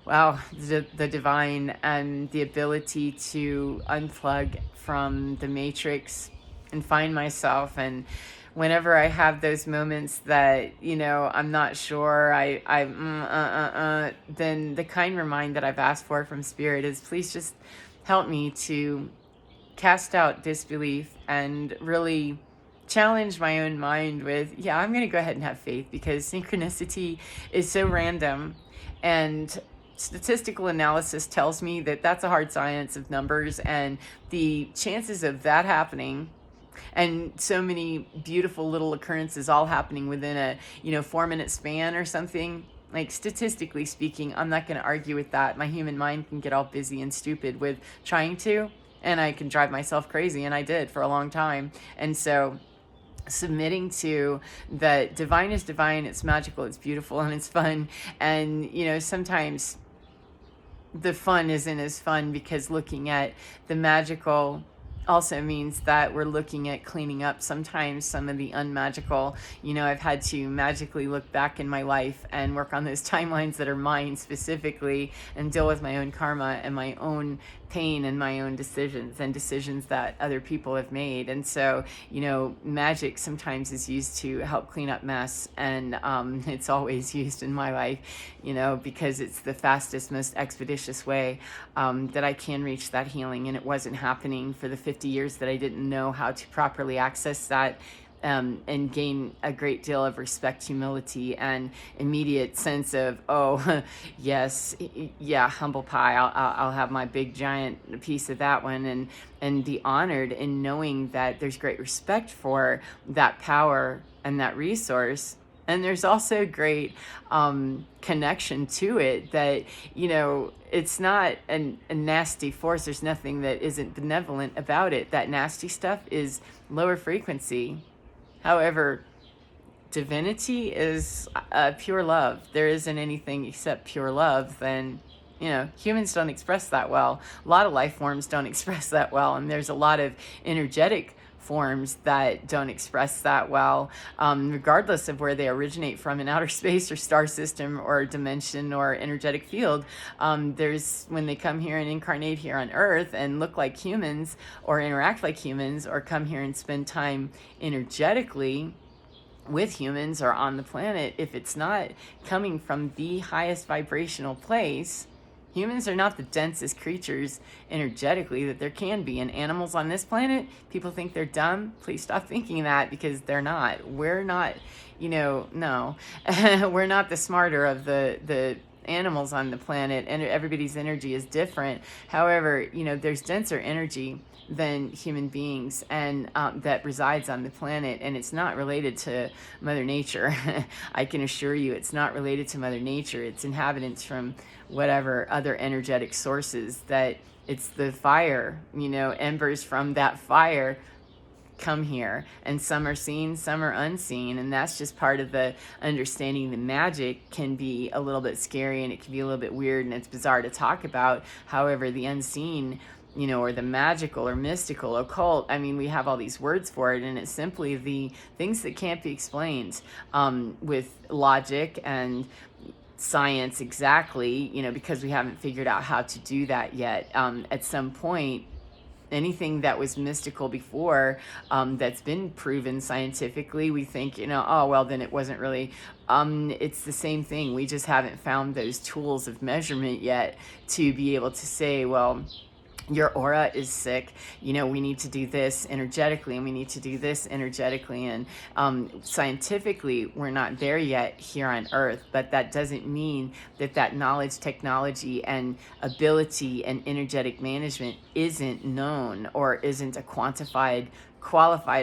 Wow, the divine and the ability to unplug from the matrix and find myself. And whenever I have those moments that, I'm not sure, then the kind remind that I've asked for from Spirit is, please just help me to cast out disbelief and really challenge my own mind with, yeah, I'm going to go ahead and have faith, because synchronicity is so random. And statistical analysis tells me that that's a hard science of numbers, and the chances of that happening, and so many beautiful little occurrences all happening within a 4-minute span or something, like, statistically speaking, I'm not going to argue with that. My human mind can get all busy and stupid with trying to, and I can drive myself crazy, and I did for a long time. And so submitting to that divine is divine, it's magical, it's beautiful, and it's fun. And sometimes the fun isn't as fun, because looking at the magical also means that we're looking at cleaning up sometimes some of the unmagical. I've had to magically look back in my life and work on those timelines that are mine specifically, and deal with my own karma and my own pain and my own decisions, and decisions that other people have made. And so, magic sometimes is used to help clean up mess, and it's always used in my life, because it's the fastest, most expeditious way that I can reach that healing. And it wasn't happening for the 50 years that I didn't know how to properly access that, and gain a great deal of respect, humility, and immediate sense of, oh, yes, yeah, humble pie. I'll have my big giant piece of that one, and be honored in knowing that there's great respect for that power and that resource. And there's also great connection to it, that, it's not a nasty force. There's nothing that isn't benevolent about it. That nasty stuff is lower frequency. However, divinity is pure love. There isn't anything except pure love. Then, humans don't express that well. A lot of life forms don't express that well. And there's a lot of energetic forms that don't express that well, regardless of where they originate from, in outer space or star system or dimension or energetic field. There's, when they come here and incarnate here on Earth and look like humans or interact like humans, or come here and spend time energetically with humans or on the planet, if it's not coming from the highest vibrational place, humans are not the densest creatures energetically that there can be. And animals on this planet, people think they're dumb. Please stop thinking that, because they're not. We're not, no. We're not the smarter of the animals on the planet, and everybody's energy is different. However, there's denser energy than human beings, and that resides on the planet, and it's not related to Mother Nature. I can assure you, it's not related to Mother Nature. It's inhabitants from whatever other energetic sources, that it's the fire, embers from that fire come here, and some are seen, some are unseen. And that's just part of the understanding. The magic can be a little bit scary, and it can be a little bit weird, and it's bizarre to talk about. However, the unseen, or the magical or mystical, occult, we have all these words for it, and it's simply the things that can't be explained with logic and science exactly, because we haven't figured out how to do that yet. At some point, anything that was mystical before, that's been proven scientifically, we think, oh, well, then it wasn't really. It's the same thing. We just haven't found those tools of measurement yet to be able to say, well, your aura is sick, we need to do this energetically, and we need to do this energetically. And scientifically, we're not there yet here on Earth, but that doesn't mean that knowledge, technology, and ability and energetic management isn't known, or isn't a qualified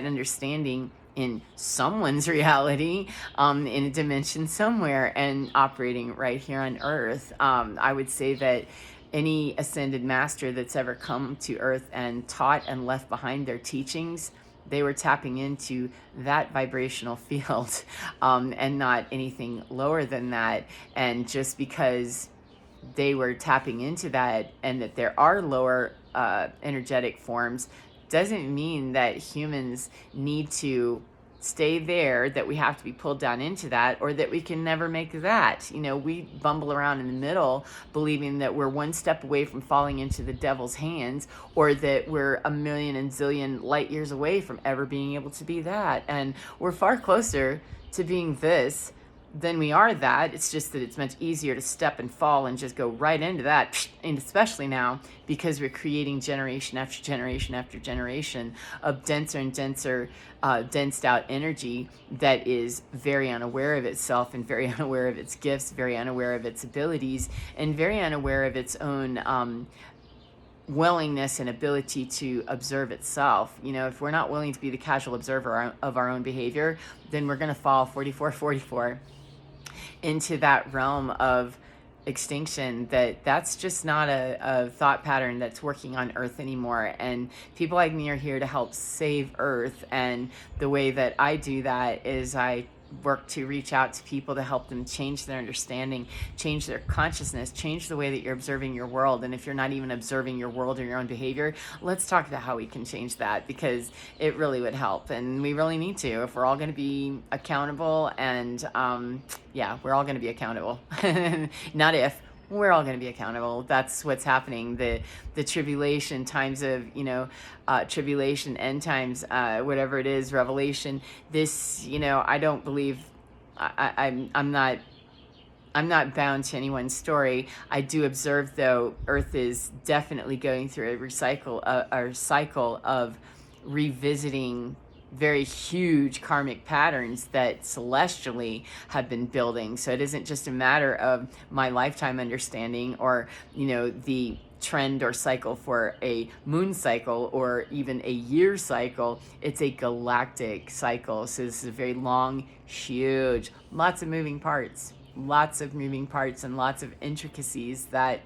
understanding in someone's reality, in a dimension somewhere, and operating right here on Earth. I would say that any ascended master that's ever come to Earth and taught and left behind their teachings, they were tapping into that vibrational field, and not anything lower than that. And just because they were tapping into that, and that there are lower energetic forms, doesn't mean that humans need to stay there, that we have to be pulled down into that, or that we can never make that. We bumble around in the middle, believing that we're one step away from falling into the devil's hands, or that we're a million and zillion light years away from ever being able to be that. And we're far closer to being this than we are that. It's just that it's much easier to step and fall and just go right into that. And especially now, because we're creating generation after generation after generation of denser and denser, densed out energy that is very unaware of itself, and very unaware of its gifts, very unaware of its abilities, and very unaware of its own willingness and ability to observe itself. If we're not willing to be the casual observer of our own behavior, then we're going to fall 44 into that realm of extinction. That's just not a thought pattern that's working on Earth anymore. And people like me are here to help save Earth. And the way that I do that is I work to reach out to people to help them change their understanding, change their consciousness, change the way that you're observing your world. And if you're not even observing your world or your own behavior, let's talk about how we can change that, because it really would help. And we really need to, if we're all going to be accountable. And we're all going to be accountable. Not if. We're all going to be accountable. That's what's happening. The tribulation times of, tribulation, end times, whatever it is, revelation. This, I don't believe, I'm not bound to anyone's story. I do observe, though, Earth is definitely going through a cycle of revisiting very huge karmic patterns that celestially have been building. So it isn't just a matter of my lifetime understanding, or the trend or cycle for a moon cycle, or even a year cycle. It's a galactic cycle. So this is a very long, huge, lots of moving parts and lots of intricacies that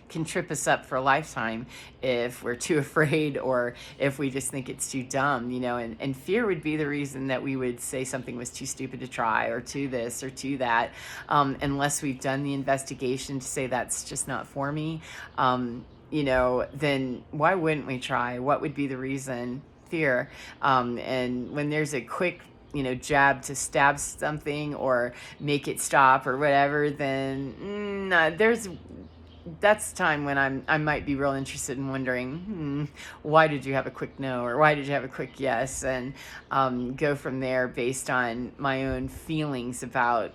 can trip us up for a lifetime if we're too afraid, or if we just think it's too dumb, and fear would be the reason that we would say something was too stupid to try, or to this or to that, unless we've done the investigation to say that's just not for me. Then why wouldn't we try? What would be the reason? Fear. And when there's a quick jab to stab something or make it stop or whatever, then that's time when I might be real interested in wondering, why did you have a quick no, or why did you have a quick yes, and go from there based on my own feelings about,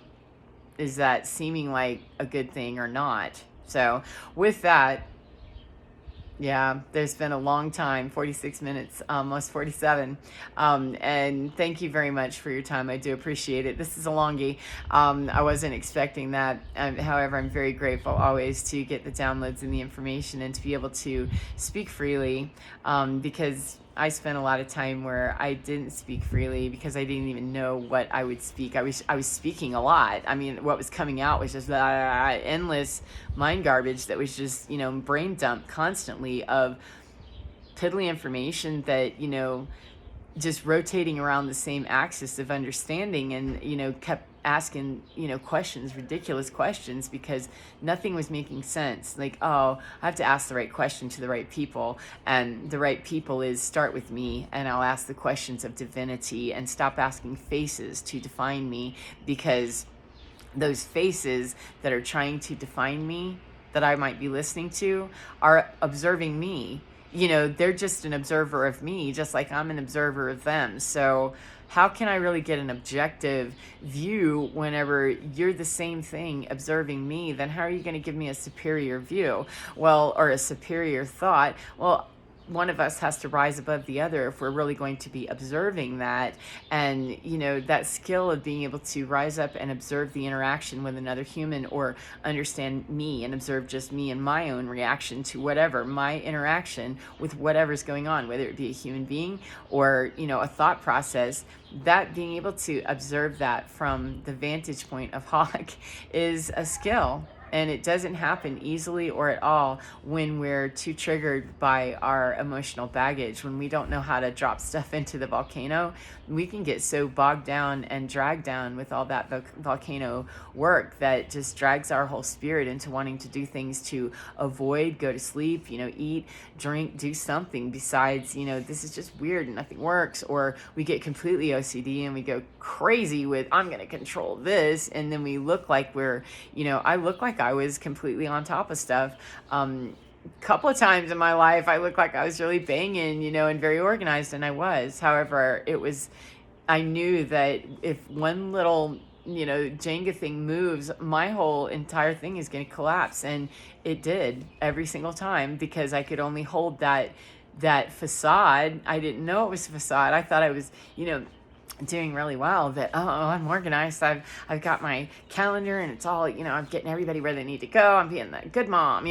is that seeming like a good thing or not. So with that, there's been a long time, 46 minutes, almost 47. And thank you very much for your time. I do appreciate it. This is a longie. I wasn't expecting that. However, I'm very grateful always to get the downloads and the information, and to be able to speak freely, because I spent a lot of time where I didn't speak freely because I didn't even know what I would speak. I was speaking a lot. I mean, what was coming out was just endless mind garbage that was just, brain dump constantly of piddly information that, just rotating around the same axis of understanding, and, kept asking, questions, ridiculous questions, because nothing was making sense. Like, oh, I have to ask the right question to the right people. And the right people is start with me, and I'll ask the questions of divinity, and stop asking faces to define me, because those faces that are trying to define me, that I might be listening to, are observing me. They're just an observer of me, just like I'm an observer of them. So how can I really get an objective view whenever you're the same thing observing me? Then how are you going to give me a superior view? Well, or a superior thought? Well, one of us has to rise above the other if we're really going to be observing that. And, that skill of being able to rise up and observe the interaction with another human, or understand me and observe just me and my own reaction to whatever, my interaction with whatever's going on, whether it be a human being or, a thought process, that being able to observe that from the vantage point of Hawk is a skill. And it doesn't happen easily or at all when we're too triggered by our emotional baggage. When we don't know how to drop stuff into the volcano, we can get so bogged down and dragged down with all that volcano work that just drags our whole spirit into wanting to do things to avoid, go to sleep, eat, drink, do something besides, this is just weird and nothing works. Or we get completely OCD and we go crazy with, I'm going to control this. And then we look like I look like I was completely on top of stuff. Couple of times in my life, I looked like I was really banging, and very organized, and I was. However, I knew that if one little, Jenga thing moves, my whole entire thing is going to collapse. And it did every single time, because I could only hold that facade. I didn't know it was a facade. I thought I was, doing really well, that I'm organized, I've got my calendar and it's all, I'm getting everybody where they need to go, I'm being that good mom,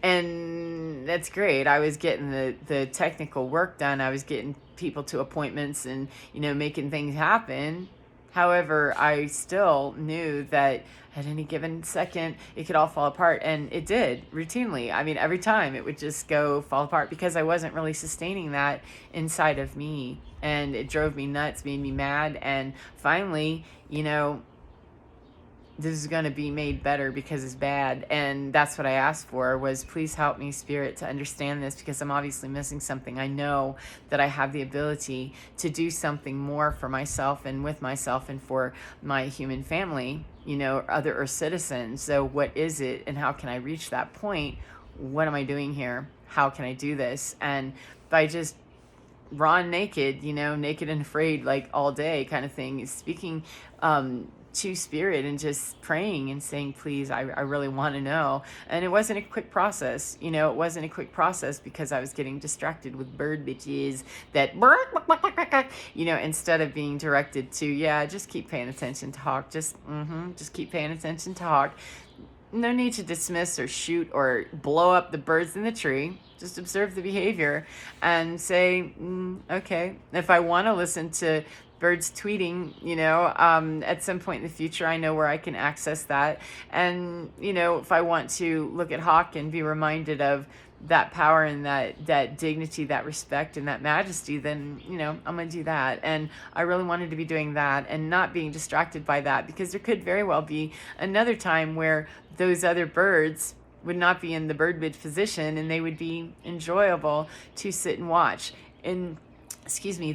and that's great. I was getting the technical work done, I was getting people to appointments and making things happen. However, I still knew that at any given second, it could all fall apart. And it did, routinely. I mean, every time it would just go fall apart, because I wasn't really sustaining that inside of me. And it drove me nuts, made me mad. And finally, this is going to be made better because it's bad. And that's what I asked for, was please help me, Spirit, to understand this, because I'm obviously missing something. I know that I have the ability to do something more for myself and with myself and for my human family, other Earth citizens. So what is it, and how can I reach that point? What am I doing here? How can I do this? And by just raw and naked, naked and afraid, like all day kind of thing, speaking to Spirit and just praying and saying, please, I really want to know. And it wasn't a quick process. It wasn't a quick process, because I was getting distracted with bird bitches that, instead of being directed to, just keep paying attention to Hawk. Just keep paying attention to Hawk. No need to dismiss or shoot or blow up the birds in the tree. Just observe the behavior and say, okay, if I want to listen to birds tweeting, at some point in the future, I know where I can access that. And, if I want to look at Hawk and be reminded of that power and that dignity, that respect and that majesty, then, I'm going to do that. And I really wanted to be doing that and not being distracted by that, because there could very well be another time where those other birds would not be in the bird bitch position and they would be enjoyable to sit and watch. And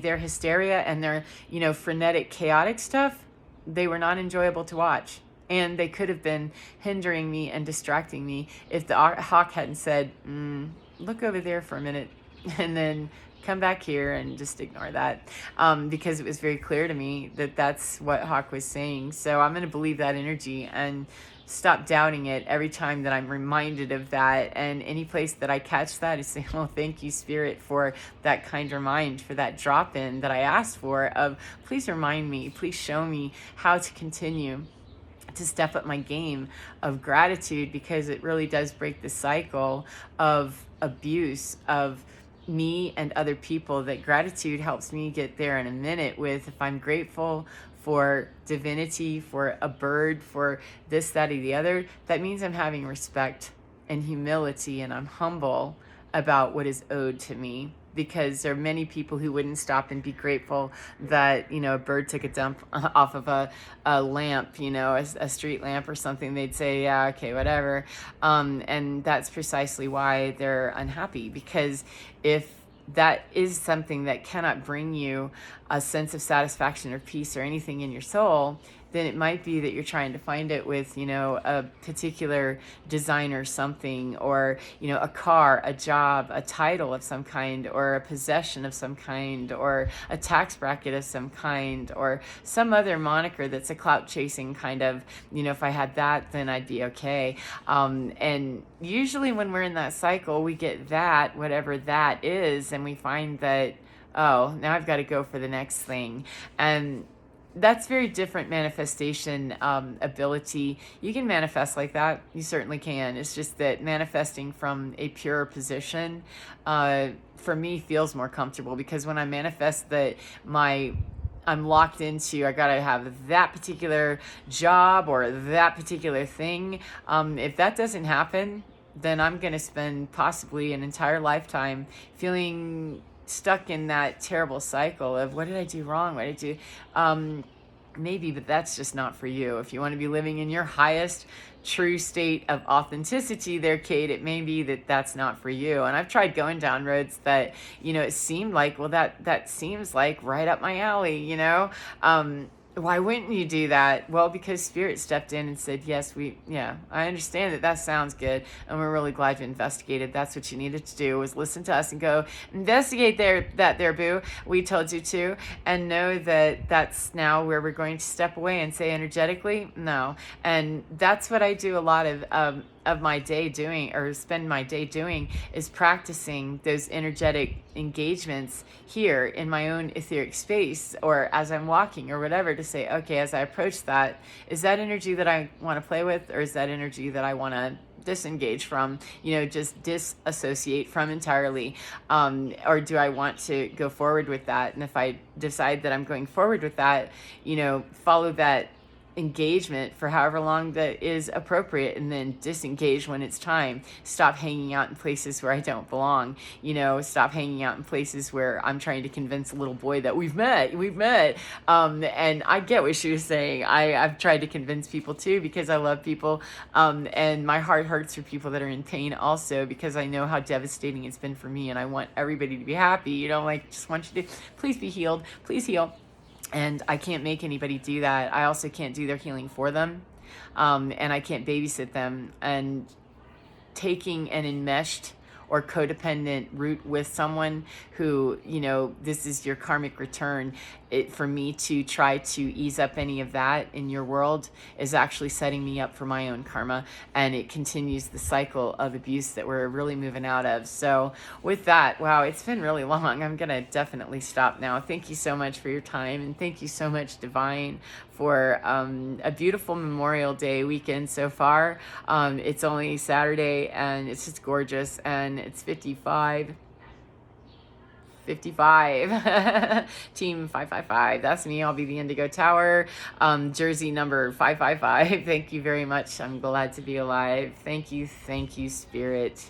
their hysteria and their, frenetic, chaotic stuff, they were not enjoyable to watch. And they could have been hindering me and distracting me if the hawk hadn't said, look over there for a minute and then come back here, and just ignore that. Because it was very clear to me that that's what Hawk was saying. So I'm going to believe that energy and stop doubting it every time that I'm reminded of that. And any place that I catch that, I say, oh, thank you, Spirit, for that kind remind, for that drop in that I asked for, of please remind me, please show me how to continue to step up my game of gratitude, because it really does break the cycle of abuse of me and other people. That gratitude helps me get there in a minute with, if I'm grateful for divinity, for a bird, for this, that, or the other, that means I'm having respect and humility, and I'm humble about what is owed to me. Because there are many people who wouldn't stop and be grateful that, a bird took a dump off of a lamp, a street lamp or something. They'd say, yeah, okay, whatever. And that's precisely why they're unhappy, because if that is something that cannot bring you a sense of satisfaction or peace or anything in your soul, then it might be that you're trying to find it with, a particular design or something, or, a car, a job, a title of some kind, or a possession of some kind, or a tax bracket of some kind, or some other moniker that's a clout chasing kind of, if I had that, then I'd be okay. And usually when we're in that cycle, we get that, whatever that is, and we find that, oh, now I've got to go for the next thing. And that's very different manifestation ability. You can manifest like that. You certainly can. It's just that manifesting from a pure position, for me, feels more comfortable, because when I manifest that my I'm locked into, I gotta have that particular job or that particular thing. If that doesn't happen, then I'm gonna spend possibly an entire lifetime feeling stuck in that terrible cycle of what did I do wrong? What did I do? Maybe, but that's just not for you. If you want to be living in your highest true state of authenticity there, Kate, it may be that that's not for you. And I've tried going down roads that, it seemed like, well, that seems like right up my alley, why wouldn't you do that? Well, because Spirit stepped in and said, yes, I understand that sounds good. And we're really glad you investigated. That's what you needed to do, was listen to us and go investigate that there, boo. We told you to. And know that that's now where we're going to step away and say energetically, no. And that's what I do a lot of my day doing, or spend my day doing, is practicing those energetic engagements here in my own etheric space, or as I'm walking or whatever, to say, okay, as I approach that, is that energy that I want to play with, or is that energy that I want to disengage from, just disassociate from entirely, or do I want to go forward with that? And if I decide that I'm going forward with that, follow that engagement for however long that is appropriate, and then disengage when it's time. Stop hanging out in places where I don't belong, stop hanging out in places where I'm trying to convince a little boy that we've met. And I get what she was saying. I've tried to convince people too, because I love people, and my heart hurts for people that are in pain also, because I know how devastating it's been for me, and I want everybody to be happy, just want you to please be healed, please heal. And I can't make anybody do that. I also can't do their healing for them. And I can't babysit them. And taking an enmeshed or codependent route with someone who, this is your karmic return, for me to try to ease up any of that in your world is actually setting me up for my own karma. And it continues the cycle of abuse that we're really moving out of. So with that, wow, it's been really long. I'm going to definitely stop now. Thank you so much for your time. And thank you so much, Divine, for a beautiful Memorial Day weekend so far. It's only Saturday, and it's just gorgeous. And it's 55 team 555. That's me. I'll be the Indigo Tower, jersey number 555. Thank you very much. I'm glad to be alive. Thank you, Spirit.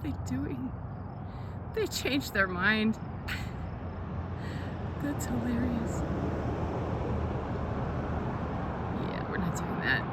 They doing? They changed their mind. That's hilarious. Yeah, we're not doing that.